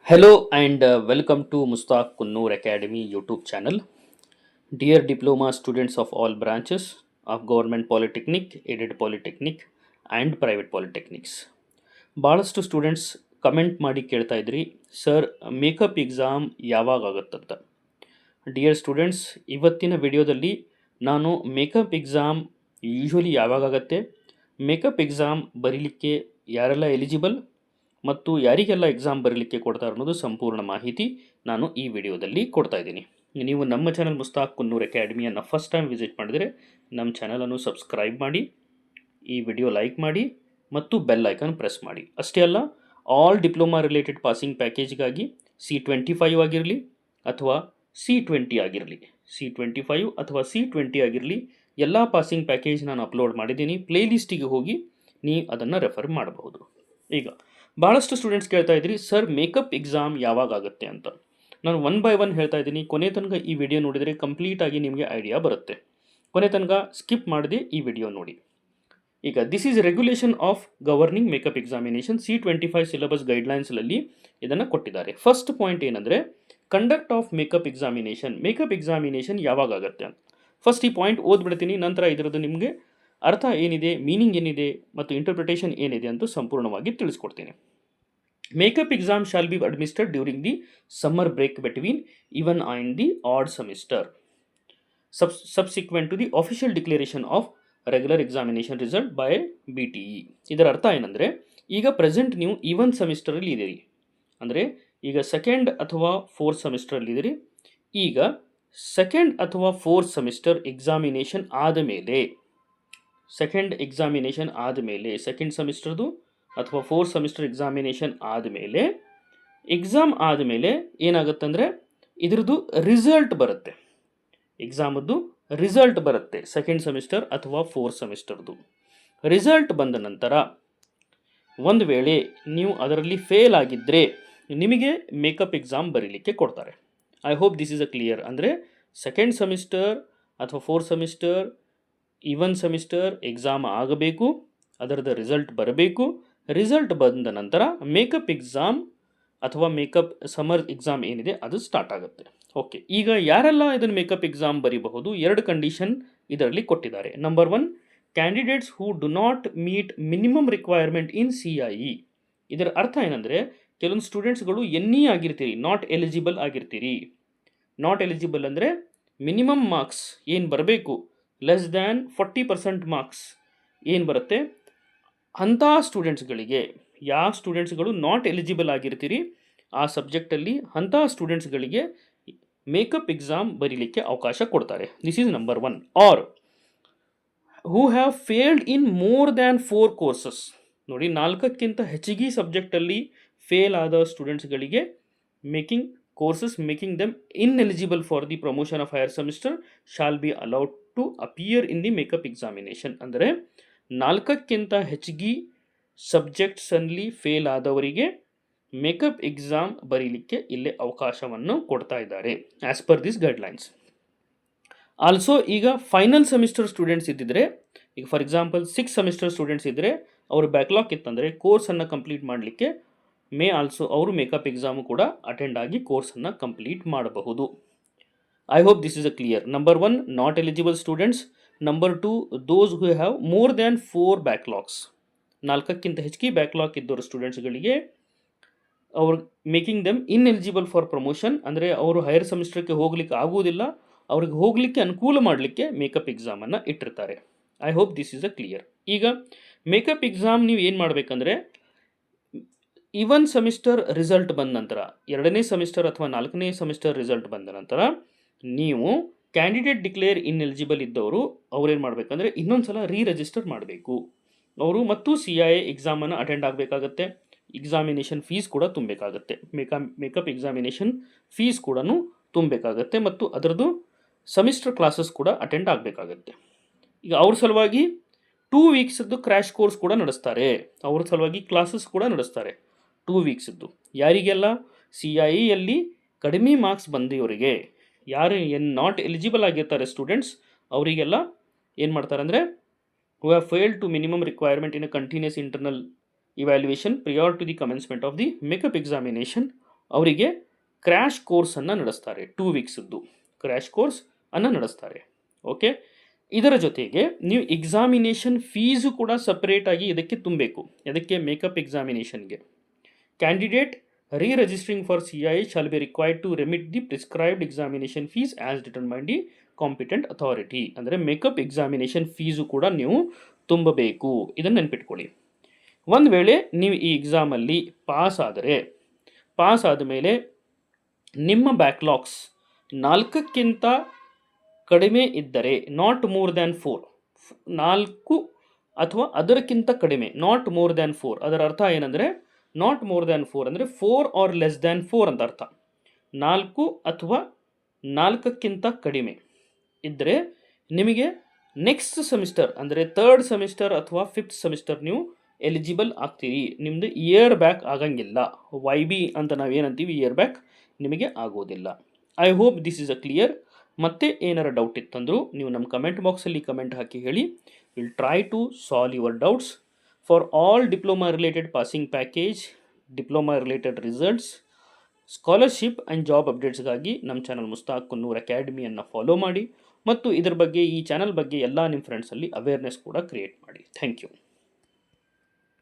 Hello and welcome to Mustaq Kunnur Academy YouTube channel. Dear diploma students of all branches of Government Polytechnic, Aided Polytechnic and Private Polytechnics. ಭಾಳಷ್ಟು students comment ಮಾಡಿ ಕೇಳ್ತಾ ಇದ್ರಿ sir makeup exam ಯಾವಾಗ ಆಗುತ್ತಂತ. Dear students, ಇವತ್ತಿನ ವಿಡಿಯೋದಲ್ಲಿ ನಾನು makeup exam usually ಯಾವಾಗ ಆಗುತ್ತೆ, ಮೇಕಪ್ ಎಕ್ಸಾಮ್ ಬರೀಲಿಕ್ಕೆ ಯಾರೆಲ್ಲ ಎಲಿಜಿಬಲ್ ಮತ್ತು ಯಾರಿಗೆಲ್ಲ ಎಕ್ಸಾಮ್ ಬರಲಿಕ್ಕೆ ಕೊಡ್ತಾರೆ ಅನ್ನೋದು ಸಂಪೂರ್ಣ ಮಾಹಿತಿ ನಾನು ಈ ವಿಡಿಯೋದಲ್ಲಿ ಕೊಡ್ತಾ ಇದ್ದೀನಿ. ನೀವು ನಮ್ಮ ಚಾನಲ್ ಮುಸ್ತಾಕ್ ಕುನ್ನೂರ್ ಅಕಾಡೆಮಿಯನ್ನು ಫಸ್ಟ್ ಟೈಮ್ ವಿಸಿಟ್ ಮಾಡಿದರೆ ನಮ್ಮ ಚಾನಲನ್ನು ಸಬ್ಸ್ಕ್ರೈಬ್ ಮಾಡಿ, ಈ ವಿಡಿಯೋ ಲೈಕ್ ಮಾಡಿ ಮತ್ತು ಬೆಲ್ ಐಕಾನ್ ಪ್ರೆಸ್ ಮಾಡಿ. ಅಷ್ಟೇ ಅಲ್ಲ, ಆಲ್ ಡಿಪ್ಲೊಮಾ ರಿಲೇಟೆಡ್ ಪಾಸಿಂಗ್ ಪ್ಯಾಕೇಜ್ಗಾಗಿ C25 ಆಗಿರಲಿ ಅಥವಾ C20 ಆಗಿರಲಿ, C25 ಅಥವಾ C20 ಆಗಿರಲಿ, ಎಲ್ಲ ಪಾಸಿಂಗ್ ಪ್ಯಾಕೇಜ್ ನಾನು ಅಪ್ಲೋಡ್ ಮಾಡಿದ್ದೀನಿ. ಪ್ಲೇಲಿಸ್ಟಿಗೆ ಹೋಗಿ ನೀವು ಅದನ್ನು ರೆಫರ್ ಮಾಡಬಹುದು. ಈಗ ಭಾಳಷ್ಟು ಸ್ಟೂಡೆಂಟ್ಸ್ ಕೇಳ್ತಾ ಇದ್ರಿ ಸರ್ ಮೇಕಪ್ ಎಕ್ಸಾಮ್ ಯಾವಾಗ ಆಗುತ್ತೆ ಅಂತ. ನಾನು ಒನ್ ಬೈ ಒನ್ ಹೇಳ್ತಾ ಇದ್ದೀನಿ. ಕೊನೆ ತನಕ ಈ ವಿಡಿಯೋ ನೋಡಿದರೆ ಕಂಪ್ಲೀಟಾಗಿ ನಿಮಗೆ ಐಡಿಯಾ ಬರುತ್ತೆ. ಕೊನೆ ತನಕ ಸ್ಕಿಪ್ ಮಾಡದೆ ಈ ವಿಡಿಯೋ ನೋಡಿ. ಈಗ this is regulation of governing makeup examination C25 syllabus ಗೈಡ್ಲೈನ್ಸ್ನಲ್ಲಿ ಇದನ್ನು ಕೊಟ್ಟಿದ್ದಾರೆ. ಫಸ್ಟ್ ಪಾಯಿಂಟ್ ಏನಂದರೆ ಕಂಡಕ್ಟ್ ಆಫ್ ಮೇಕಪ್ ಎಕ್ಸಾಮಿನೇಷನ್ ಯಾವಾಗ ಆಗುತ್ತೆ ಅಂತ. ಫಸ್ಟ್ ಈ ಪಾಯಿಂಟ್ ಓದ್ಬಿಡ್ತೀನಿ, ನಂತರ ಇದರದ್ದು ನಿಮಗೆ ಅರ್ಥ ಏನಿದೆ, ಮೀನಿಂಗ್ ಏನಿದೆ ಮತ್ತು ಇಂಟರ್ಪ್ರಿಟೇಷನ್ ಏನಿದೆ ಅಂತ ಸಂಪೂರ್ಣವಾಗಿ ತಿಳಿಸ್ಕೊಡ್ತೀನಿ. Makeup exam shall be administered during the summer break between even and the odd semester subsequent to the official declaration of regular examination result by BTE. ಇದರ ಅರ್ಥ ಏನಂದರೆ, ಈಗ ಪ್ರೆಸೆಂಟ್ ನೀವು ಈವನ್ ಸೆಮಿಸ್ಟರಲ್ಲಿ ಇದ್ದೀರಿ, ಅಂದರೆ ಈಗ ಸೆಕೆಂಡ್ ಅಥವಾ ಫೋರ್ತ್ ಸೆಮಿಸ್ಟರಲ್ಲಿ ಇದ್ದೀರಿ. ಈಗ ಸೆಕೆಂಡ್ ಅಥವಾ ಫೋರ್ತ್ ಸೆಮಿಸ್ಟರ್ ಎಕ್ಸಾಮಿನೇಷನ್ ಆದಮೇಲೆ, ಸೆಕೆಂಡ್ ಸೆಮಿಸ್ಟರ್ದು ಅಥವಾ ಫೋರ್ತ್ ಸೆಮಿಸ್ಟರ್ ಎಕ್ಸಾಮಿನೇಷನ್ ಆದಮೇಲೆ, ಎಕ್ಸಾಮ್ ಆದಮೇಲೆ ಏನಾಗುತ್ತಂದರೆ ಇದರದ್ದು ರಿಸಲ್ಟ್ ಬರುತ್ತೆ. ಎಕ್ಸಾಮದ್ದು ರಿಸಲ್ಟ್ ಬರುತ್ತೆ. ಸೆಕೆಂಡ್ ಸೆಮಿಸ್ಟರ್ ಅಥವಾ ಫೋರ್ತ್ ಸೆಮಿಸ್ಟರ್ದು ರಿಸಲ್ಟ್ ಬಂದ ನಂತರ ಒಂದು ವೇಳೆ ನೀವು ಅದರಲ್ಲಿ ಫೇಲ್ ಆಗಿದ್ದರೆ ನಿಮಗೆ ಮೇಕಪ್ ಎಕ್ಸಾಮ್ ಬರೀಲಿಕ್ಕೆ ಕೊಡ್ತಾರೆ. I hope this is a clear. ಅಂದರೆ ಸೆಕೆಂಡ್ ಸೆಮಿಸ್ಟರ್ ಅಥವಾ fourth semester even semester exam ಆಗಬೇಕು, ಅದರದ್ದು ರಿಸಲ್ಟ್ ಬರಬೇಕು. ರಿಸಲ್ಟ್ ಬಂದ ನಂತರ ಮೇಕಪ್ ಎಕ್ಸಾಮ್ ಅಥವಾ ಮೇಕಪ್ ಸಮ್ಮರ್ ಎಕ್ಸಾಮ್ ಏನಿದೆ ಅದು ಸ್ಟಾರ್ಟ್ ಆಗುತ್ತೆ. ಓಕೆ, ಈಗ ಯಾರೆಲ್ಲ ಇದನ್ನು ಮೇಕಪ್ ಎಕ್ಸಾಮ್ ಬರೀಬಹುದು? ಎರಡು ಕಂಡೀಷನ್ ಇದರಲ್ಲಿ ಕೊಟ್ಟಿದ್ದಾರೆ. Number 1, candidates who do not meet minimum requirement in CIE. ಇದರ ಅರ್ಥ ಏನಂದರೆ, ಕೆಲವೊಂದು ಸ್ಟೂಡೆಂಟ್ಸ್ಗಳು NE ಆಗಿರ್ತೀರಿ, ನಾಟ್ ಎಲಿಜಿಬಲ್ ಆಗಿರ್ತೀರಿ. ನಾಟ್ ಎಲಿಜಿಬಲ್ ಅಂದರೆ ಮಿನಿಮಮ್ ಮಾರ್ಕ್ಸ್ ಏನು ಬರಬೇಕು, ಲೆಸ್ ದ್ಯಾನ್ 40% ಮಾರ್ಕ್ಸ್ ಏನು ಬರುತ್ತೆ, ಅಂಥ ಸ್ಟೂಡೆಂಟ್ಸ್ಗಳಿಗೆ, ಯಾವ ಸ್ಟೂಡೆಂಟ್ಸ್ಗಳು ನಾಟ್ ಎಲಿಜಿಬಲ್ ಆಗಿರ್ತೀರಿ ಆ ಸಬ್ಜೆಕ್ಟಲ್ಲಿ, ಅಂಥ ಸ್ಟೂಡೆಂಟ್ಸ್ಗಳಿಗೆ ಮೇಕಪ್ ಎಕ್ಸಾಮ್ ಬರೀಲಿಕ್ಕೆ ಅವಕಾಶ ಕೊಡ್ತಾರೆ. This is number 1. Or who have failed in more than 4 courses. ನೋಡಿ, 4ಕ್ಕಿಂತ ಹೆಚ್ಚಿಗೆ ಸಬ್ಜೆಕ್ಟಲ್ಲಿ ಫೇಲ್ ಆದ ಸ್ಟೂಡೆಂಟ್ಸ್ಗಳಿಗೆ making them ineligible for the promotion of higher semester shall be allowed to appear in the makeup examination. ಅಂದರೆ 4ಕ್ಕಿಂತ ಹೆಚ್ಚಿಗೆ ಸಬ್ಜೆಕ್ಟ್ಸಲ್ಲಿ ಫೇಲ್ ಆದವರಿಗೆ ಮೇಕಪ್ ಎಕ್ಸಾಮ್ ಬರೀಲಿಕ್ಕೆ ಇಲ್ಲೇ ಅವಕಾಶವನ್ನು ಕೊಡ್ತಾ ಇದ್ದಾರೆ as per this guidelines. Also ಈಗ ಫೈನಲ್ ಸೆಮಿಸ್ಟರ್ ಸ್ಟೂಡೆಂಟ್ಸ್ ಇದ್ದಿದ್ರೆ, ಈಗ ಫಾರ್ ಎಕ್ಸಾಂಪಲ್ 6 ಸೆಮಿಸ್ಟರ್ ಸ್ಟೂಡೆಂಟ್ಸ್ ಇದ್ದರೆ ಅವರು ಬ್ಯಾಕ್ಲಾಗ್ ಇತ್ತಂದರೆ ಕೋರ್ಸನ್ನು ಕಂಪ್ಲೀಟ್ ಮಾಡಲಿಕ್ಕೆ ಅವರು ಮೇಕಪ್ ಎಕ್ಸಾಮು ಕೂಡ ಅಟೆಂಡ್ ಆಗಿ ಕೋರ್ಸನ್ನು ಕಂಪ್ಲೀಟ್ ಮಾಡಬಹುದು. I hope this is a clear. Number 1, not eligible students. Number 2, those who have more than 4 backlogs. 4ಕ್ಕಿಂತ ಹೆಚ್ಚಿಗೆ ಬ್ಯಾಕ್ಲಾಗ್ ಇದ್ದವರು ಸ್ಟೂಡೆಂಟ್ಸ್ಗಳಿಗೆ ಅವ್ರು making them ineligible for promotion, ಅಂದರೆ ಅವರು ಹೈಯರ್ ಸೆಮಿಸ್ಟರ್ಗೆ ಹೋಗ್ಲಿಕ್ಕೆ ಆಗುವುದಿಲ್ಲ, ಅವ್ರಿಗೆ ಹೋಗಲಿಕ್ಕೆ ಅನುಕೂಲ ಮಾಡಲಿಕ್ಕೆ ಮೇಕಪ್ ಎಕ್ಸಾಮನ್ನು ಇಟ್ಟಿರ್ತಾರೆ. I hope this is a clear. ಈಗ ಮೇಕಪ್ ಎಕ್ಸಾಮ್ ನೀವು ಏನು ಮಾಡಬೇಕಂದ್ರೆ, ಈವನ್ ಸೆಮಿಸ್ಟರ್ ರಿಸಲ್ಟ್ ಬಂದ ನಂತರ, 2ನೇ ಸೆಮಿಸ್ಟರ್ ಅಥವಾ 4ನೇ ಸೆಮಿಸ್ಟರ್ ರಿಸಲ್ಟ್ ಬಂದ ನಂತರ ನೀವು ಕ್ಯಾಂಡಿಡೇಟ್ ಡಿಕ್ಲೇರ್ ಇನ್ಎಲಿಜಿಬಲ್ ಇದ್ದವರು ಅವ್ರೇನು ಮಾಡಬೇಕಂದ್ರೆ ಇನ್ನೊಂದು ಸಲ ರಿಜಿಸ್ಟರ್ ಮಾಡಬೇಕು. ಅವರು ಮತ್ತು CIE ಎಕ್ಸಾಮನ್ನು ಅಟೆಂಡ್ ಆಗಬೇಕಾಗತ್ತೆ. ಎಕ್ಸಾಮಿನೇಷನ್ ಫೀಸ್ ಕೂಡ ತುಂಬಬೇಕಾಗತ್ತೆ. ಮೇಕಪ್ ಎಕ್ಸಾಮಿನೇಷನ್ ಫೀಸ್ ಕೂಡ ತುಂಬಬೇಕಾಗತ್ತೆ ಮತ್ತು ಅದರದ್ದು ಸೆಮಿಸ್ಟರ್ ಕ್ಲಾಸಸ್ ಕೂಡ ಅಟೆಂಡ್ ಆಗಬೇಕಾಗತ್ತೆ. ಈಗ ಅವ್ರ ಸಲುವಾಗಿ 2 ವೀಕ್ಸದ್ದು ಕ್ರ್ಯಾಶ್ ಕೋರ್ಸ್ ಕೂಡ ನಡೆಸ್ತಾರೆ. ಅವ್ರ ಸಲುವಾಗಿ ಕ್ಲಾಸಸ್ ಕೂಡ ನಡೆಸ್ತಾರೆ 2 ವೀಕ್ಸದ್ದು. ಯಾರಿಗೆಲ್ಲ CIEಯಲ್ಲಿ ಕಡಿಮೆ ಮಾರ್ಕ್ಸ್ ಬಂದಿವರಿಗೆ, ಯಾರು ನಾಟ್ ಎಲಿಜಿಬಲ್ ಆಗಿರ್ತಾರೆ ಸ್ಟೂಡೆಂಟ್ಸ್, ಅವರಿಗೆಲ್ಲ ಏನು ಮಾಡ್ತಾರೆ ಅಂದರೆ, who have failed to minimum requirement in a continuous internal evaluation prior to the commencement of the makeup examination ಅವರಿಗೆ ಕ್ರ್ಯಾಶ್ ಕೋರ್ಸನ್ನು ನಡೆಸ್ತಾರೆ. 2 ವೀಕ್ಸದ್ದು ಕ್ರ್ಯಾಶ್ ಕೋರ್ಸ್ ಅನ್ನು ನಡೆಸ್ತಾರೆ. ಓಕೆ, ಇದರ ಜೊತೆಗೆ ನೀವು ಎಕ್ಸಾಮಿನೇಷನ್ ಫೀಸು ಕೂಡ ಸಪ್ರೇಟಾಗಿ ಇದಕ್ಕೆ ತುಂಬಬೇಕು. ಇದಕ್ಕೆ ಮೇಕಪ್ ಎಕ್ಸಾಮಿನೇಷನ್ಗೆ candidate re-registering for CII shall be required to remit the prescribed examination fees as determined by the competent authority. ಅಂದರೆ ಮೇಕಪ್ ಎಕ್ಸಾಮಿನೇಷನ್ ಫೀಸು ಕೂಡ ನೀವು ತುಂಬಬೇಕು. ಇದನ್ನು ನೆನ್ಪಿಟ್ಕೊಳ್ಳಿ. ಒಂದು ವೇಳೆ ನೀವು ಈ ಎಕ್ಸಾಮಲ್ಲಿ ಪಾಸ್ ಆದಮೇಲೆ ನಿಮ್ಮ ಬ್ಯಾಕ್ಲಾಗ್ಸ್ 4ಕ್ಕಿಂತ ಕಡಿಮೆ ಇದ್ದರೆ, ನಾಟ್ ಮೋರ್ ದ್ಯಾನ್ 4, 4 ಅಥವಾ ಅದಕ್ಕಿಂತ ಕಡಿಮೆ, ನಾಟ್ ಮೋರ್ ದ್ಯಾನ್ 4, ಅದರ ಅರ್ಥ ಏನಂದರೆ ನಾಟ್ ಮೋರ್ ದ್ಯಾನ್ 4 ಅಂದರೆ 4 ಆರ್ ಲೆಸ್ ದ್ಯಾನ್ 4 ಅಂತ ಅರ್ಥ. 4 ಅಥವಾ 4ಕ್ಕಿಂತ ಕಡಿಮೆ ಇದ್ದರೆ ನಿಮಗೆ ನೆಕ್ಸ್ಟ್ ಸೆಮಿಸ್ಟರ್ ಅಂದರೆ 3rd ಸೆಮಿಸ್ಟರ್ ಅಥವಾ 5th ಸೆಮಿಸ್ಟರ್ ನೀವು ಎಲಿಜಿಬಲ್ ಆಗ್ತೀರಿ. ನಿಮ್ಮದು ಇಯರ್ ಬ್ಯಾಕ್ ಆಗಂಗಿಲ್ಲ. YB ಅಂತ ನಾವೇನಂತೀವಿ, ಇಯರ್ ಬ್ಯಾಕ್ ನಿಮಗೆ ಆಗೋದಿಲ್ಲ. I hope this is a clear. ಮತ್ತೆ ಏನಾರ ಡೌಟ್ ಇತ್ತಂದರೂ ನೀವು ನಮ್ಮ ಕಮೆಂಟ್ ಬಾಕ್ಸಲ್ಲಿ ಕಮೆಂಟ್ ಹಾಕಿ ಹೇಳಿ. Will try to solve your doubts. For all diploma related passing package, diploma related results, scholarship and job ಅಪ್ಡೇಟ್ಸ್ಗಾಗಿ ನಮ್ಮ ಚಾನಲ್ ಮುಸ್ತಾಕ್ ಕುನ್ನೂರ್ ಅಕಾಡೆಮಿಯನ್ನು ಫಾಲೋ ಮಾಡಿ ಮತ್ತು ಇದರ ಬಗ್ಗೆ, ಈ ಚಾನಲ್ ಬಗ್ಗೆ ಎಲ್ಲ ನಿಮ್ಮ ಫ್ರೆಂಡ್ಸಲ್ಲಿ ಅವೇರ್ನೆಸ್ ಕೂಡ ಕ್ರಿಯೇಟ್ ಮಾಡಿ. Thank you.